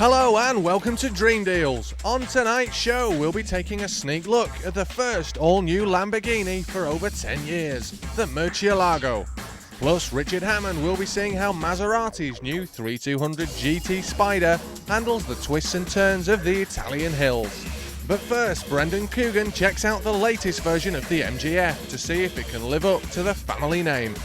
Hello and welcome to Dream Deals. On tonight's show, we'll be taking a sneak look at the first all-new Lamborghini for over 10 years, the Murcielago. Plus, Richard Hammond will be seeing how Maserati's new 3200 GT Spider handles the twists and turns of the Italian hills. But first, Brendan Coogan checks out the latest version of the MGF to see if it can live up to the family name.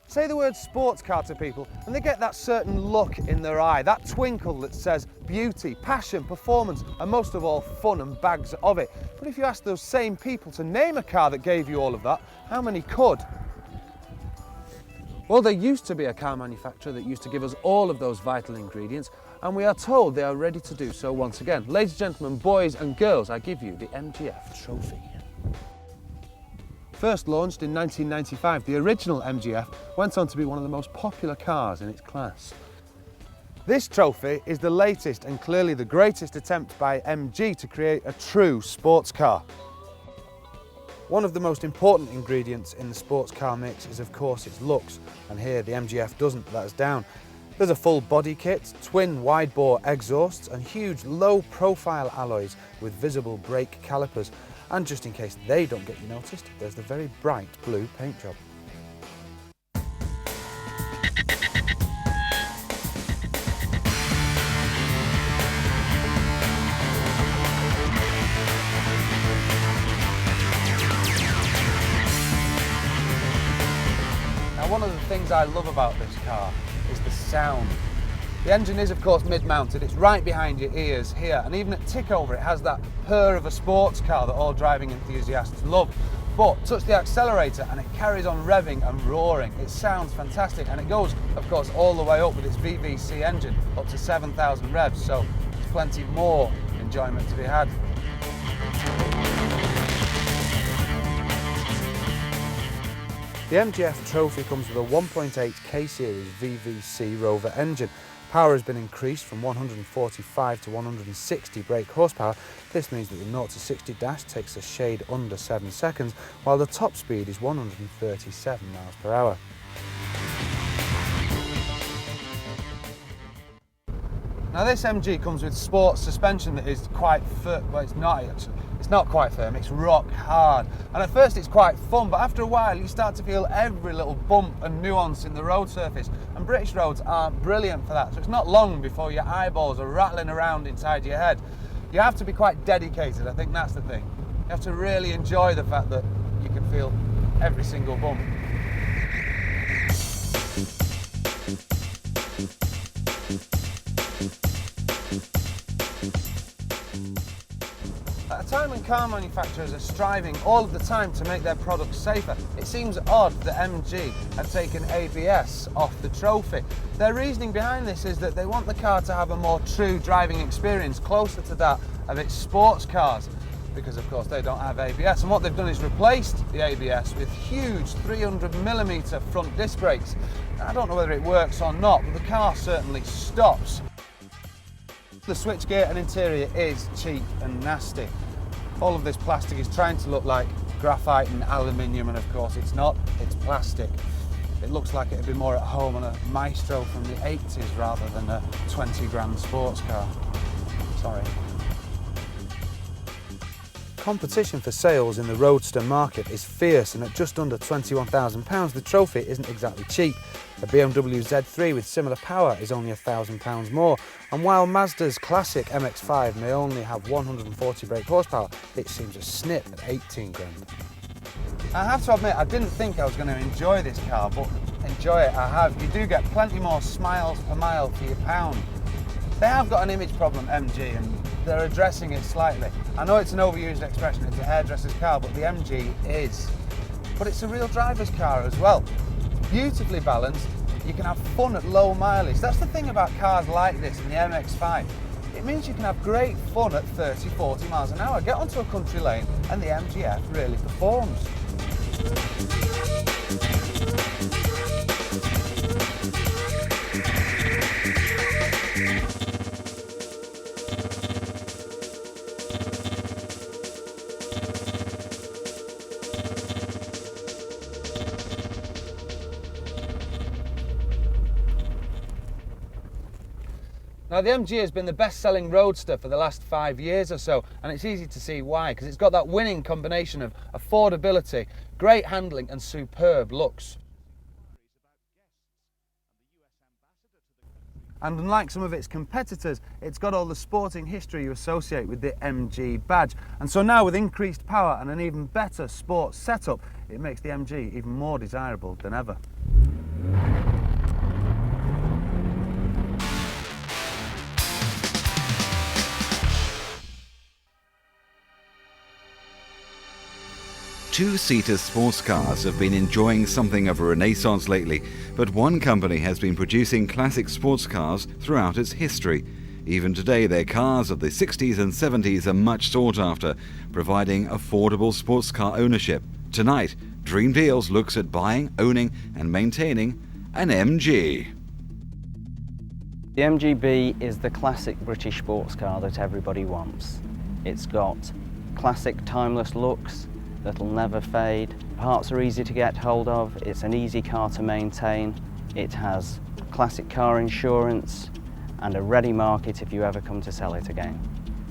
Say the word sports car to people and they get that certain look in their eye, that twinkle that says beauty, passion, performance, and most of all, fun and bags of it. But if you ask those same people to name a car that gave you all of that, how many could? Well, there used to be a car manufacturer that used to give us all of those vital ingredients, and we are told they are ready to do so once again. Ladies and gentlemen, boys and girls, I give you the MGF Trophy. First launched in 1995, the original MGF went on to be one of the most popular cars in its class. This trophy is the latest and clearly the greatest attempt by MG to create a true sports car. One of the most important ingredients in the sports car mix is of course its looks, and here the MGF doesn't let us down. There's a full body kit, twin wide-bore exhausts and huge low-profile alloys with visible brake calipers. And just in case they don't get you noticed, there's the very bright blue paint job. Now, one of the things I love about this car is the sound. The engine is of course mid-mounted, it's right behind your ears here, and even at tick over it has that purr of a sports car that all driving enthusiasts love. But touch the accelerator and it carries on revving and roaring. It sounds fantastic, and it goes of course all the way up with its VVC engine up to 7,000 revs, so there's plenty more enjoyment to be had. The MGF Trophy comes with a 1.8 K-Series VVC Rover engine. Power has been increased from 145 to 160 brake horsepower. This means that the 0 to 60 dash takes a shade under 7 seconds, while the top speed is 137 miles per hour. Now this MG comes with sports suspension that is quite firm. Well, it's not actually. It's not quite firm, it's rock hard. And at first it's quite fun, but after a while you start to feel every little bump and nuance in the road surface. And British roads aren't brilliant for that, so it's not long before your eyeballs are rattling around inside your head. You have to be quite dedicated, I think that's the thing. You have to really enjoy the fact that you can feel every single bump. At a time when car manufacturers are striving all of the time to make their products safer, it seems odd that MG have taken ABS off the trophy. Their reasoning behind this is that they want the car to have a more true driving experience, closer to that of its sports cars, because of course they don't have ABS. And what they've done is replaced the ABS with huge 300mm front disc brakes. I don't know whether it works or not, but the car certainly stops. The switchgear and interior is cheap and nasty. All of this plastic is trying to look like graphite and aluminium, and of course it's not, it's plastic. It looks like it'd be more at home on a Maestro from the 80s rather than a 20 grand sports car. Sorry. Competition for sales in the roadster market is fierce, and at just under £21,000 the trophy isn't exactly cheap. A BMW Z3 with similar power is only £1,000 more, and while Mazda's classic MX-5 may only have 140 brake horsepower, it seems a snip at 18 grand. I have to admit, I didn't think I was going to enjoy this car, but enjoy it I have. You do get plenty more smiles per mile for your pound. They have got an image problem, MG, and they're addressing it slightly. I know it's an overused expression, it's a hairdresser's car, but the MG is. But it's a real driver's car as well. It's beautifully balanced, you can have fun at low mileage. That's the thing about cars like this and the MX-5. It means you can have great fun at 30, 40 miles an hour. Get onto a country lane and the MGF really performs. Now the MG has been the best-selling roadster for the last 5 years or so, and it's easy to see why, because it's got that winning combination of affordability, great handling and superb looks. And unlike some of its competitors, it's got all the sporting history you associate with the MG badge. And so now with increased power and an even better sports setup, it makes the MG even more desirable than ever. Two-seater sports cars have been enjoying something of a renaissance lately, but one company has been producing classic sports cars throughout its history. Even today, their cars of the 60s and 70s are much sought after, providing affordable sports car ownership. Tonight, Dream Deals looks at buying, owning and maintaining an MG. The MGB is the classic British sports car that everybody wants. It's got classic timeless looks that'll never fade. Parts are easy to get hold of. It's an easy car to maintain. It has classic car insurance and a ready market if you ever come to sell it again.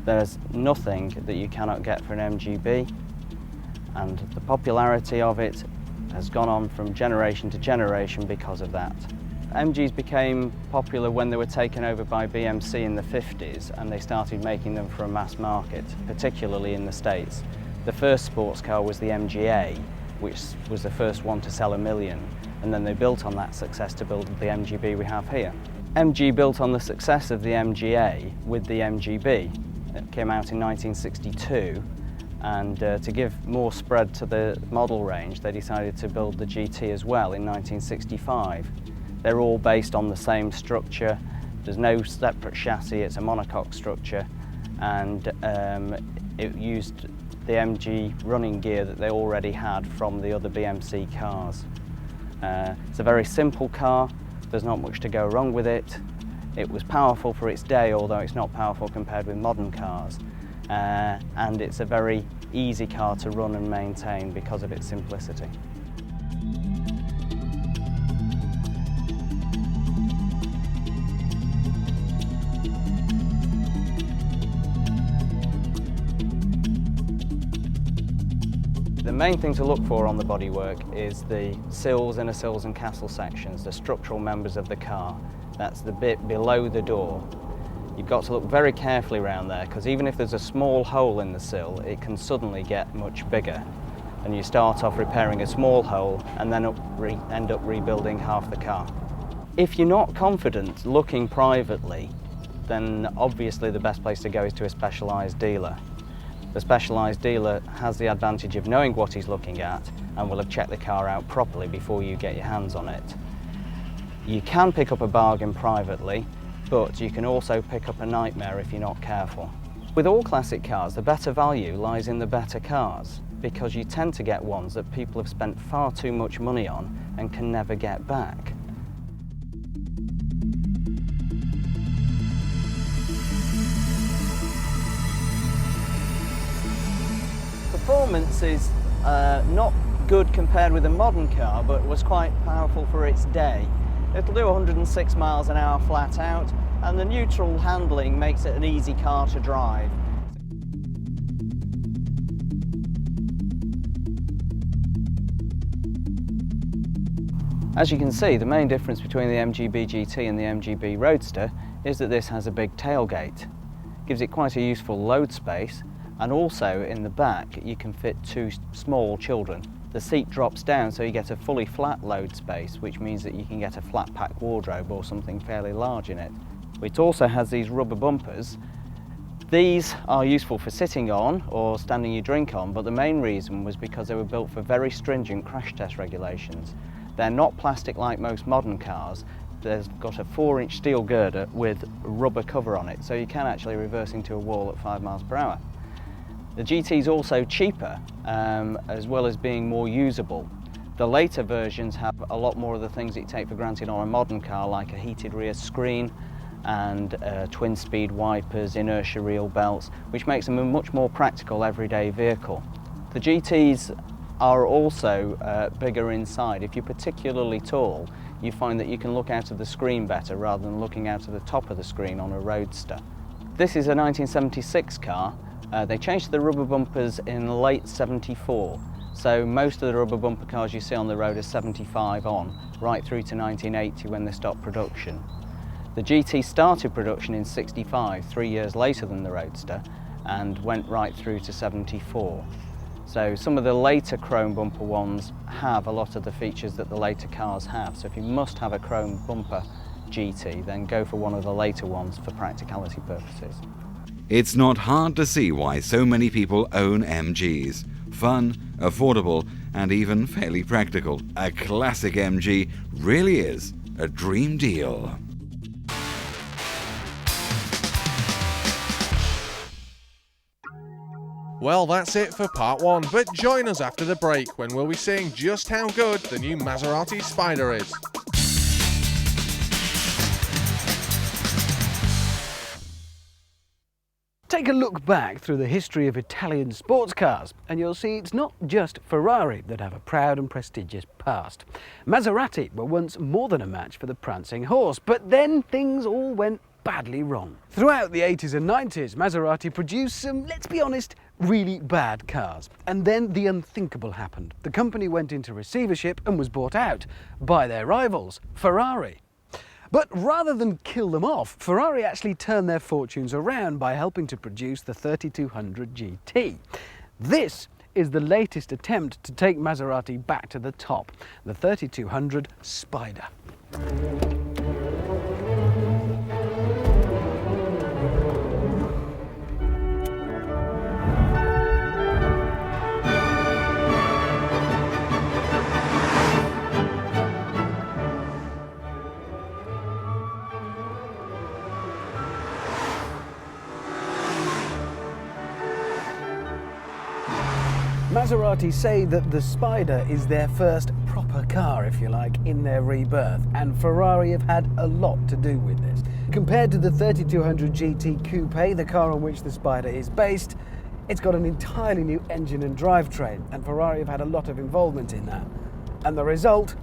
There's nothing that you cannot get for an MGB, and the popularity of it has gone on from generation to generation because of that. MGs became popular when they were taken over by BMC in the 50s, and they started making them for a mass market, particularly in the States. The first sports car was the MGA, which was the first one to sell 1 million, and then they built on that success to build the MGB we have here. MG built on the success of the MGA with the MGB. It came out in 1962, and to give more spread to the model range, they decided to build the GT as well in 1965. They're all based on the same structure. There's no separate chassis, it's a monocoque structure, and it used the MG running gear that they already had from the other BMC cars. It's a very simple car, there's not much to go wrong with it. It was powerful for its day, although it's not powerful compared with modern cars. And it's a very easy car to run and maintain because of its simplicity. The main thing to look for on the bodywork is the sills, inner sills and castle sections, the structural members of the car. That's the bit below the door. You've got to look very carefully around there, because even if there's a small hole in the sill, it can suddenly get much bigger. And you start off repairing a small hole and then end up rebuilding half the car. If you're not confident looking privately, then obviously the best place to go is to a specialised dealer. The specialised dealer has the advantage of knowing what he's looking at and will have checked the car out properly before you get your hands on it. You can pick up a bargain privately, but you can also pick up a nightmare if you're not careful. With all classic cars, the better value lies in the better cars, because you tend to get ones that people have spent far too much money on and can never get back. Performance is not good compared with a modern car, but was quite powerful for its day. It'll do 106 miles an hour flat out, and the neutral handling makes it an easy car to drive. As you can see, the main difference between the MGB GT and the MGB Roadster is that this has a big tailgate. Gives it quite a useful load space, and also in the back you can fit 2 small children. The seat drops down so you get a fully flat load space, which means that you can get a flat pack wardrobe or something fairly large in it. It also has these rubber bumpers. These are useful for sitting on or standing your drink on, but the main reason was because they were built for very stringent crash test regulations. They're not plastic like most modern cars. They've got a 4-inch steel girder with a rubber cover on it, so you can actually reverse into a wall at 5 miles per hour. The GT is also cheaper, as well as being more usable. The later versions have a lot more of the things that you take for granted on a modern car, like a heated rear screen and twin-speed wipers, inertia reel belts, which makes them a much more practical everyday vehicle. The GTs are also bigger inside. If you're particularly tall, you find that you can look out of the screen better rather than looking out of the top of the screen on a Roadster. This is a 1976 car. They changed the rubber bumpers in late 74. So most of the rubber bumper cars you see on the road are 75 on, right through to 1980 when they stopped production. The GT started production in 65, 3 years later than the Roadster, and went right through to 74. So some of the later chrome bumper ones have a lot of the features that the later cars have. So if you must have a chrome bumper GT, then go for one of the later ones for practicality purposes. It's not hard to see why so many people own MGs. Fun, affordable, and even fairly practical. A classic MG really is a dream deal. Well, that's it for part one, but join us after the break when we'll be seeing just how good the new Maserati Spider is. Take a look back through the history of Italian sports cars and you'll see it's not just Ferrari that have a proud and prestigious past. Maserati were once more than a match for the prancing horse, but then things all went badly wrong. Throughout the 80s and 90s, Maserati produced some, let's be honest, really bad cars. And then the unthinkable happened. The company went into receivership and was bought out by their rivals, Ferrari. But rather than kill them off, Ferrari actually turned their fortunes around by helping to produce the 3200 GT. This is the latest attempt to take Maserati back to the top, the 3200 Spider. Maserati say that the Spider is their first proper car, if you like, in their rebirth, and Ferrari have had a lot to do with this. Compared to the 3200 GT Coupe, the car on which the Spider is based, it's got an entirely new engine and drivetrain, and Ferrari have had a lot of involvement in that. And the result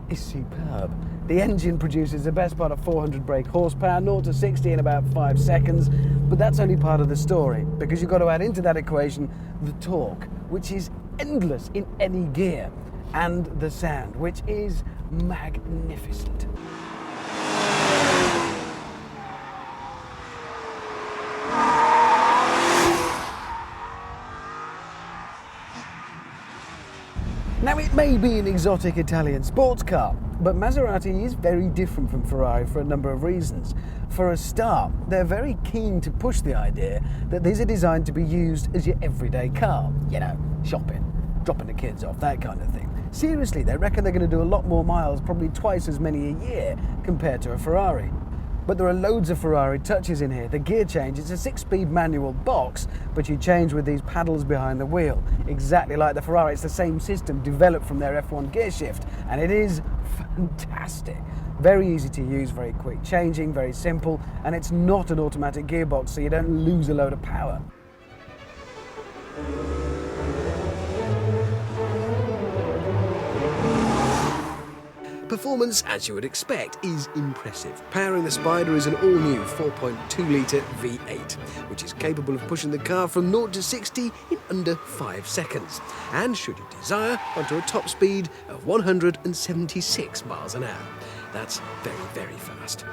is superb. The engine produces the best part of 400 brake horsepower, 0 to 60 in about 5 seconds, but that's only part of the story, because you've got to add into that equation the torque, which is endless in any gear, and the sound, which is magnificent. Now, it may be an exotic Italian sports car, but Maserati is very different from Ferrari for a number of reasons. For a start, they're very keen to push the idea that these are designed to be used as your everyday car. You know, shopping, dropping the kids off, that kind of thing. Seriously, they reckon they're going to do a lot more miles, probably twice as many a year, compared to a Ferrari. But there are loads of Ferrari touches in here. The gear change, it's a 6-speed manual box, but you change with these paddles behind the wheel. Exactly like the Ferrari, it's the same system developed from their F1 gear shift, and it is fantastic. Very easy to use, very quick changing, very simple, and it's not an automatic gearbox, so you don't lose a load of power. Performance, as you would expect, is impressive. Powering the Spider is an all-new 4.2-litre V8, which is capable of pushing the car from 0 to 60 in under 5 seconds, and, should you desire, onto a top speed of 176 miles an hour. That's very, very fast.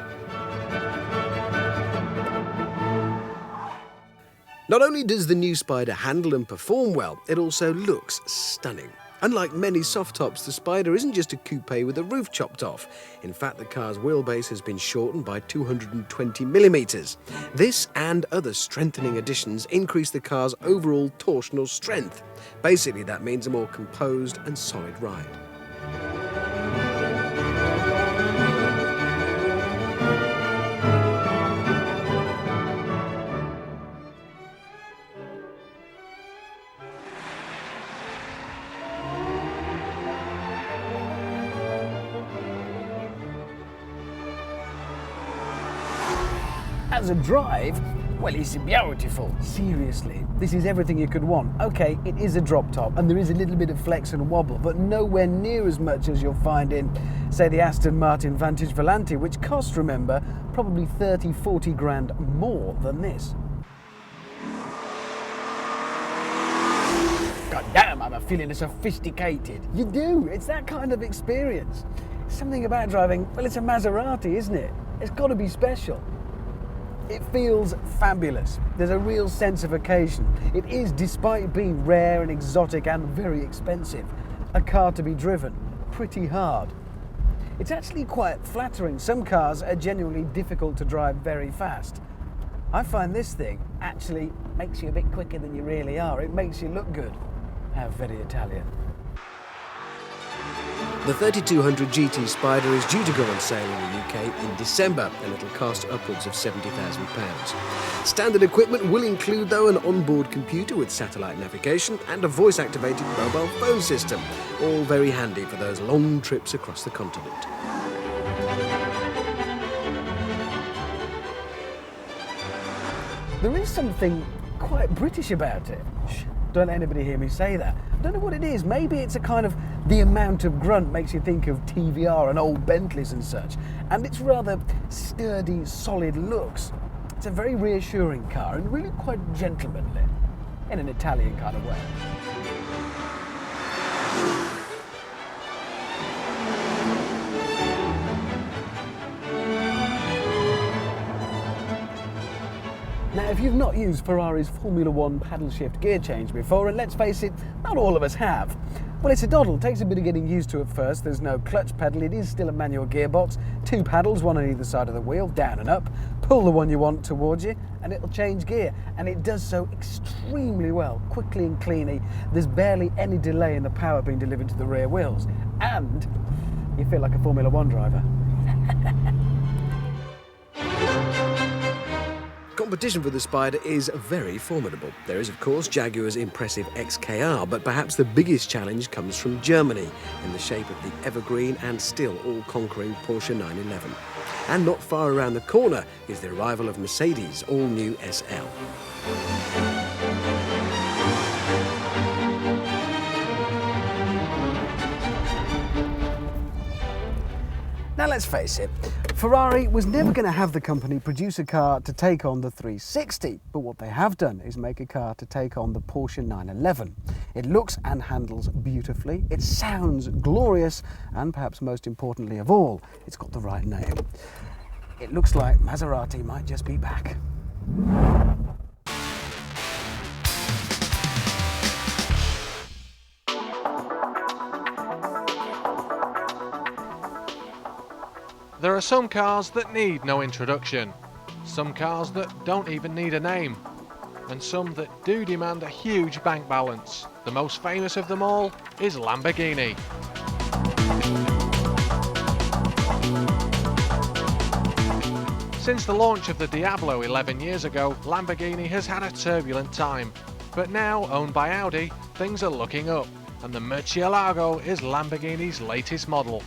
Not only does the new Spider handle and perform well, it also looks stunning. Unlike many soft tops, the Spider isn't just a coupe with a roof chopped off. In fact, the car's wheelbase has been shortened by 220mm. This and other strengthening additions increase the car's overall torsional strength. Basically, that means a more composed and solid ride. As a drive, Well, it's beautiful. Seriously, this is everything you could want. Okay, it is a drop top and there is a little bit of flex and wobble, but nowhere near as much as you'll find in, say, the Aston Martin Vantage Volante, which costs, remember, probably 30, 40 grand more than this. God damn, I'm feeling sophisticated. You do, it's that kind of experience. Something about driving, well, it's a Maserati, isn't it? It's got to be special. It feels fabulous. There's a real sense of occasion. It is, despite being rare and exotic and very expensive, a car to be driven pretty hard. It's actually quite flattering. Some cars are genuinely difficult to drive very fast. I find this thing actually makes you a bit quicker than you really are. It makes you look good. How very Italian. The 3200 GT Spider is due to go on sale in the UK in December, and it'll cost upwards of £70,000. Standard equipment will include, though, an onboard computer with satellite navigation and a voice-activated mobile phone system, all very handy for those long trips across the continent. There is something quite British about it. Shh, don't let anybody hear me say that. I don't know what it is. Maybe it's a kind of the amount of grunt makes you think of TVR and old Bentleys and such. And it's rather sturdy, solid looks. It's a very reassuring car and really quite gentlemanly in an Italian kind of way. Now, if you've not used Ferrari's Formula One paddle shift gear change before, and let's face it, not all of us have, well, it's a doddle. Takes a bit of getting used to at first. There's no clutch pedal. It is still a manual gearbox. 2 paddles, one on either side of the wheel, down and up. Pull the one you want towards you, and it'll change gear. And it does so extremely well, quickly and cleanly. There's barely any delay in the power being delivered to the rear wheels. And you feel like a Formula One driver. Competition for the Spider is very formidable. There is, of course, Jaguar's impressive XKR, but perhaps the biggest challenge comes from Germany in the shape of the evergreen and still all-conquering Porsche 911. And not far around the corner is the arrival of Mercedes' all-new SL. Now let's face it, Ferrari was never going to have the company produce a car to take on the 360, but what they have done is make a car to take on the Porsche 911. It looks and handles beautifully, it sounds glorious, and perhaps most importantly of all, it's got the right name. It looks like Maserati might just be back. There are some cars that need no introduction, some cars that don't even need a name, and some that do demand a huge bank balance. The most famous of them all is Lamborghini. Since the launch of the Diablo 11 years ago, Lamborghini has had a turbulent time, but now owned by Audi, things are looking up, and the Murcielago is Lamborghini's latest model.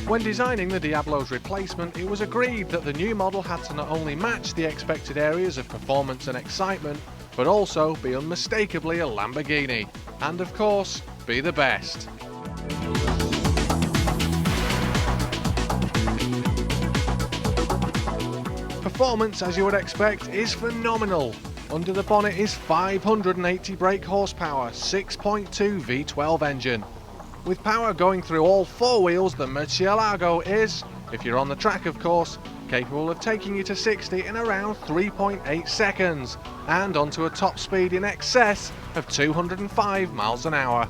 When designing the Diablo's replacement, it was agreed that the new model had to not only match the expected areas of performance and excitement, but also be unmistakably a Lamborghini, and of course, be the best. Performance, as you would expect, is phenomenal. Under the bonnet is 580 brake horsepower, 6.2 V12 engine. With power going through all 4 wheels, the Murcielago is, if you're on the track of course, capable of taking you to 60 in around 3.8 seconds, and onto a top speed in excess of 205 miles an hour.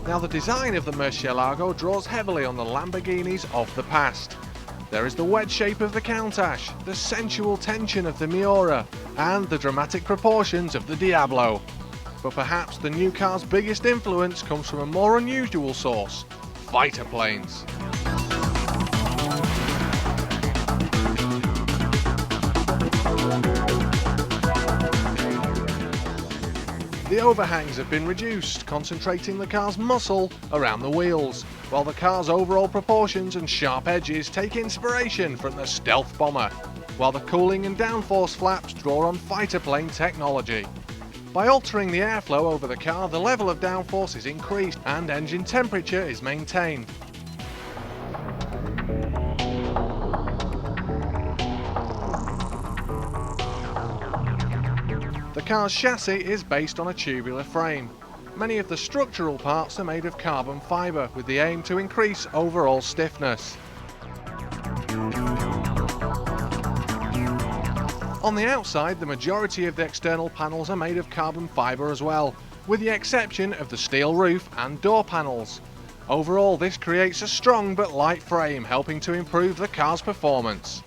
Now, the design of the Murcielago draws heavily on the Lamborghinis of the past. There is the wedge shape of the Countach, the sensual tension of the Miura, and the dramatic proportions of the Diablo. But perhaps the new car's biggest influence comes from a more unusual source: fighter planes. The overhangs have been reduced, concentrating the car's muscle around the wheels, while the car's overall proportions and sharp edges take inspiration from the stealth bomber, while the cooling and downforce flaps draw on fighter plane technology. By altering the airflow over the car, the level of downforce is increased and engine temperature is maintained. The car's chassis is based on a tubular frame. Many of the structural parts are made of carbon fibre with the aim to increase overall stiffness. On the outside, the majority of the external panels are made of carbon fibre as well, with the exception of the steel roof and door panels. Overall, this creates a strong but light frame, helping to improve the car's performance.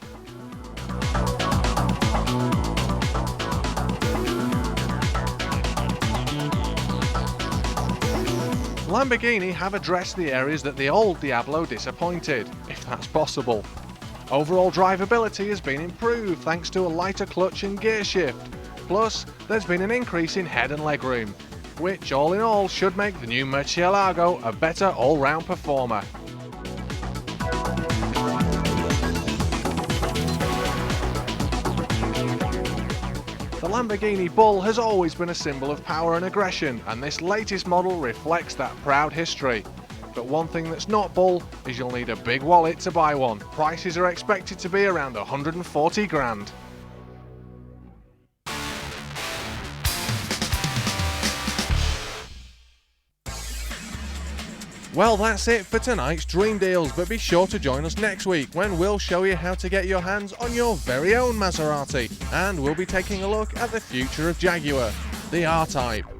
Lamborghini have addressed the areas that the old Diablo disappointed, if that's possible. Overall drivability has been improved thanks to a lighter clutch and gear shift, plus there's been an increase in head and legroom, which all in all should make the new Murcielago a better all-round performer. The Lamborghini Bull has always been a symbol of power and aggression, and this latest model reflects that proud history. But one thing that's not Bull is you'll need a big wallet to buy one. Prices are expected to be around 140 grand. Well, that's it for tonight's Dream Deals, but be sure to join us next week when we'll show you how to get your hands on your very own Maserati, and we'll be taking a look at the future of Jaguar, the R-Type.